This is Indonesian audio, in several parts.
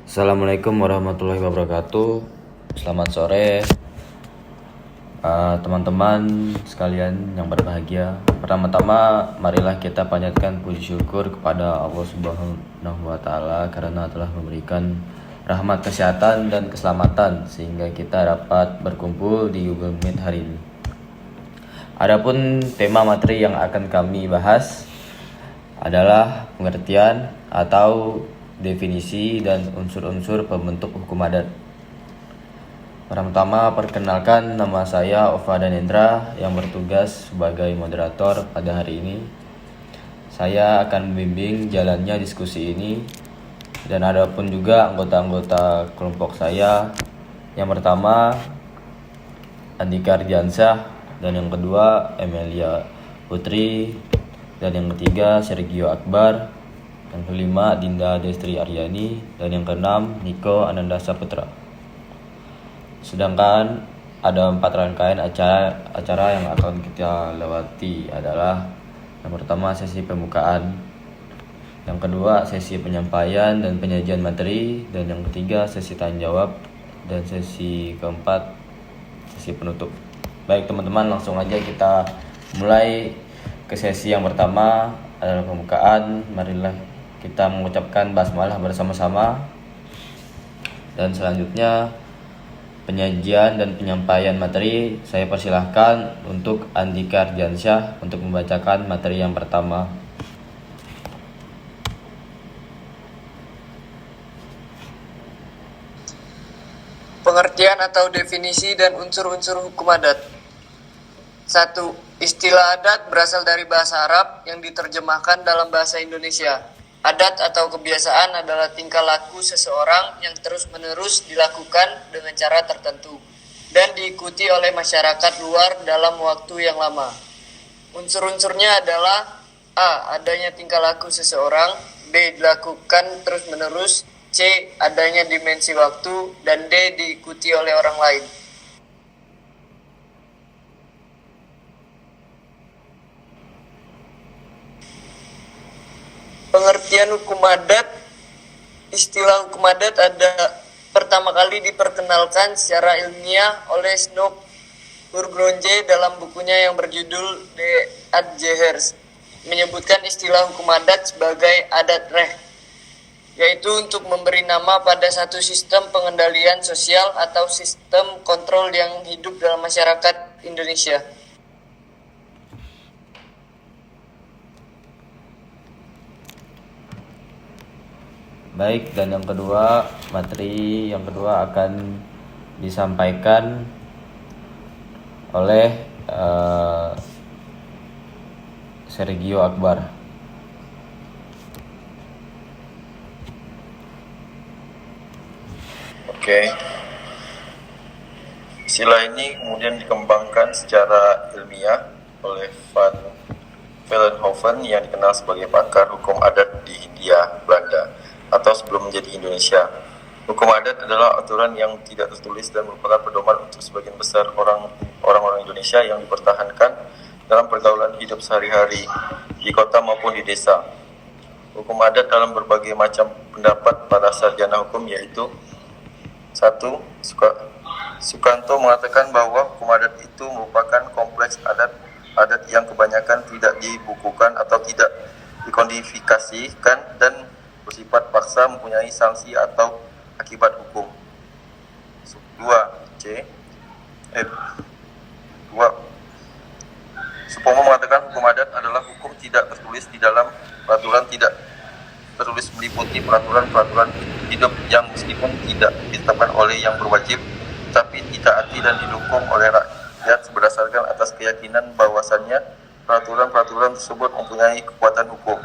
Assalamualaikum warahmatullahi wabarakatuh. Selamat sore teman-teman sekalian yang berbahagia. Pertama-tama marilah kita panjatkan puji syukur kepada Allah Subhanahu wa taala karena telah memberikan rahmat kesehatan dan keselamatan sehingga kita dapat berkumpul di Google Meet hari ini. Adapun tema materi yang akan kami bahas adalah pengertian atau definisi dan unsur-unsur pembentuk hukum adat. Pertama, perkenalkan, nama saya Ova Danendra yang bertugas sebagai moderator pada hari ini. Saya akan membimbing jalannya diskusi ini dan ada pun juga anggota-anggota kelompok saya. Yang pertama Andika Ardiansyah dan yang kedua Emilia Putri dan yang ketiga Sergio Akbar, yang kelima Dinda Destri Aryani, dan yang keenam Niko Ananda Saputra. Sedangkan ada 4 rangkaian acara yang akan kita lewati adalah yang pertama sesi pembukaan, yang kedua sesi penyampaian dan penyajian materi, dan yang ketiga sesi tanya jawab, dan sesi keempat sesi penutup. Baik teman-teman, langsung aja kita mulai ke sesi yang pertama adalah pembukaan. Marilah kita mengucapkan basmalah bersama-sama, dan selanjutnya penyajian dan penyampaian materi. Saya persilahkan untuk Andika Ardiansyah untuk membacakan materi yang pertama. Pengertian atau definisi dan unsur-unsur hukum adat. 1. Istilah adat berasal dari bahasa Arab yang diterjemahkan dalam bahasa Indonesia. Adat atau kebiasaan adalah tingkah laku seseorang yang terus-menerus dilakukan dengan cara tertentu dan diikuti oleh masyarakat luar dalam waktu yang lama. Unsur-unsurnya adalah A. Adanya tingkah laku seseorang, B. Dilakukan terus-menerus, C. Adanya dimensi waktu, dan D. Diikuti oleh orang lain. Pengertian hukum adat. Istilah hukum adat ada pertama kali diperkenalkan secara ilmiah oleh Snoop Burgronje dalam bukunya yang berjudul The Adjehers, menyebutkan istilah hukum adat sebagai adat reh, yaitu untuk memberi nama pada satu sistem pengendalian sosial atau sistem kontrol yang hidup dalam masyarakat Indonesia. Baik, dan yang kedua, materi yang kedua akan disampaikan oleh Sergio Akbar. Oke. Istilah ini kemudian dikembangkan secara ilmiah oleh Van Vollenhoven yang dikenal sebagai pakar hukum adat di Hindia Belanda atau sebelum menjadi Indonesia. Hukum adat adalah aturan yang tidak tertulis dan merupakan pedoman untuk sebagian besar orang-orang Indonesia yang dipertahankan dalam pergaulan hidup sehari-hari di kota maupun di desa. Hukum adat dalam berbagai macam pendapat para sarjana hukum, yaitu 1. Sukanto mengatakan bahwa hukum adat itu merupakan kompleks adat yang kebanyakan tidak dibukukan atau tidak dikodifikasikan dan bersifat paksa, mempunyai sanksi atau akibat hukum. 2. Supomo mengatakan hukum adat adalah hukum tidak tertulis di dalam peraturan tidak tertulis meliputi peraturan-peraturan hidup yang meskipun tidak ditetapkan oleh yang berwajib, tapi ditaati dan didukung oleh rakyat berdasarkan atas keyakinan bahwasannya peraturan-peraturan tersebut mempunyai kekuatan hukum.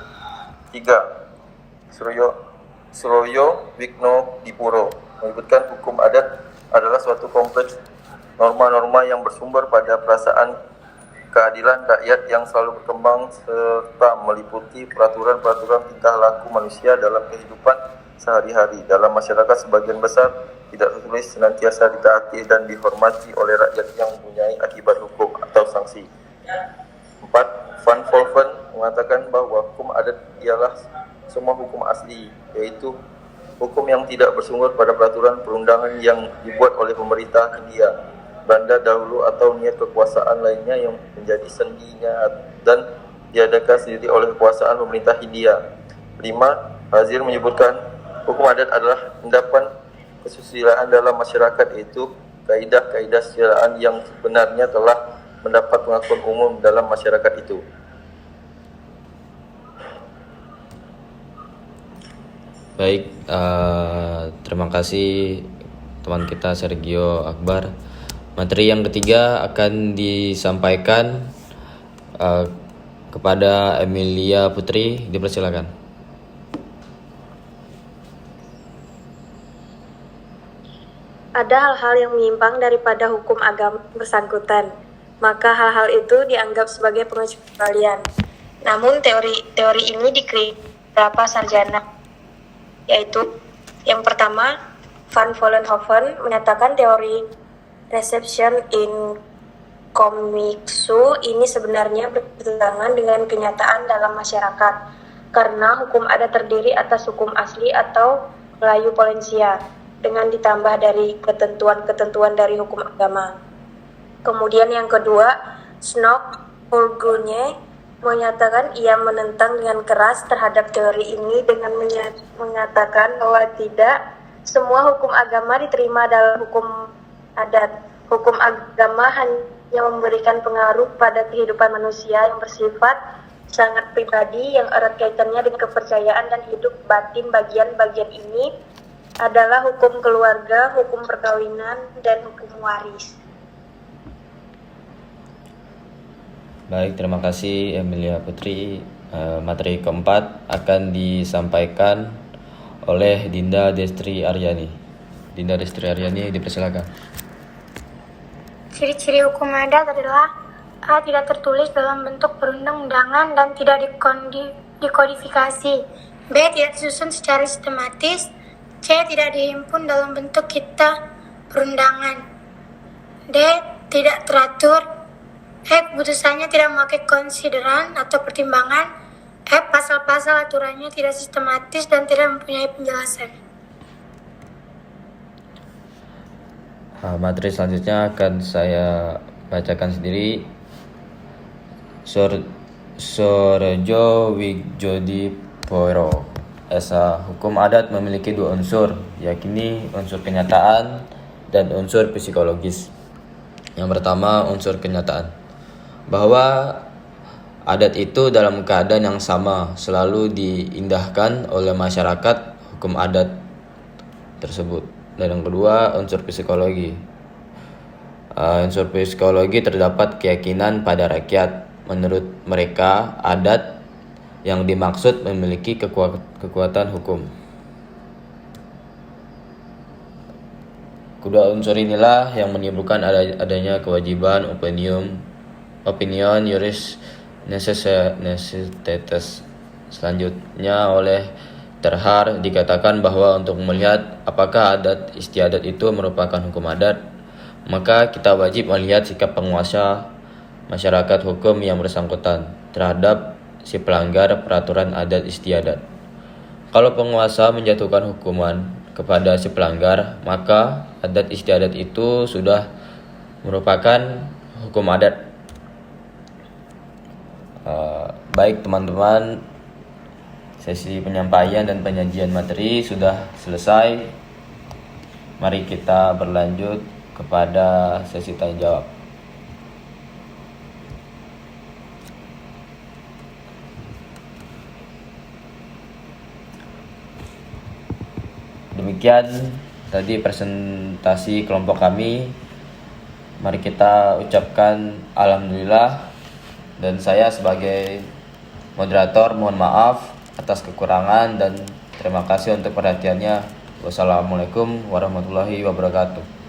3. Suroyo Wigno Dipuro menyebutkan hukum adat adalah suatu kompleks norma-norma yang bersumber pada perasaan keadilan rakyat yang selalu berkembang serta meliputi peraturan-peraturan tingkah laku manusia dalam kehidupan sehari-hari. Dalam masyarakat sebagian besar tidak tertulis senantiasa ditaati dan dihormati oleh rakyat yang mempunyai akibat hukum atau sanksi. 4. Van Volven mengatakan bahwa hukum adat ialah semua hukum asli, yaitu hukum yang tidak bersumber pada peraturan perundangan yang dibuat oleh pemerintah Hindia Belanda dahulu atau niat kekuasaan lainnya yang menjadi sendinya dan diadakan sendiri oleh kekuasaan pemerintah Hindia. 5. Hazir menyebutkan hukum adat adalah endapan kesusilaan dalam masyarakat, yaitu kaidah-kaidah kesusilaan yang sebenarnya telah mendapat pengakuan umum dalam masyarakat itu. Baik, terima kasih teman kita Sergio Akbar. Materi yang ketiga akan disampaikan kepada Emilia Putri, dipersilakan. Ada hal-hal yang menyimpang daripada hukum agama bersangkutan, maka hal-hal itu dianggap sebagai pengecualian. Namun teori ini dikritik beberapa sarjana, yaitu yang pertama, Van Vollenhoven menyatakan teori reception in commixu ini sebenarnya bertentangan dengan kenyataan dalam masyarakat, karena hukum adat terdiri atas hukum asli atau Melayu Polensia, dengan ditambah dari ketentuan-ketentuan dari hukum agama. Kemudian yang kedua, Snok Urgunye menyatakan ia menentang dengan keras terhadap teori ini dengan mengatakan bahwa tidak semua hukum agama diterima dalam hukum adat. Hukum agama hanya memberikan pengaruh pada kehidupan manusia yang bersifat sangat pribadi yang erat kaitannya dengan kepercayaan dan hidup batin. Bagian-bagian ini adalah hukum keluarga, hukum perkawinan, dan hukum waris. Baik, terima kasih Emilia Putri. Materi keempat akan disampaikan oleh Dinda Destri Aryani. Dinda Destri Aryani, dipersilakan. Ciri-ciri hukum adat adalah A. Tidak tertulis dalam bentuk perundang-undangan dan tidak dikodifikasi. B. Tidak disusun secara sistematis. C. Tidak dihimpun dalam bentuk kitab perundangan. D. Tidak teratur. E. Keputusannya tidak memakai konsideran atau pertimbangan. F. Pasal-pasal aturannya tidak sistematis dan tidak mempunyai penjelasan. Materi selanjutnya akan saya bacakan sendiri. Sorjo Wigjodi Poiro. Esa, hukum adat memiliki dua unsur, yakni unsur kenyataan dan unsur psikologis. Yang pertama, unsur kenyataan, bahwa adat itu dalam keadaan yang sama selalu diindahkan oleh masyarakat hukum adat tersebut. Dan yang kedua, unsur psikologi. Unsur psikologi terdapat keyakinan pada rakyat. Menurut mereka, adat yang dimaksud memiliki kekuatan hukum. Kedua unsur inilah yang menimbulkan adanya kewajiban opinion juris necessitatis. Selanjutnya oleh Terhar dikatakan bahwa untuk melihat apakah adat istiadat itu merupakan hukum adat, maka kita wajib melihat sikap penguasa masyarakat hukum yang bersangkutan terhadap si pelanggar peraturan adat istiadat. Kalau penguasa menjatuhkan hukuman kepada si pelanggar, maka adat istiadat itu sudah merupakan hukum adat. Baik teman-teman, sesi penyampaian dan penyajian materi sudah selesai. Mari kita berlanjut kepada sesi tanya jawab. Demikian tadi presentasi kelompok kami. Mari kita ucapkan alhamdulillah, dan saya sebagai moderator mohon maaf atas kekurangan dan terima kasih untuk perhatiannya. Wassalamualaikum warahmatullahi wabarakatuh.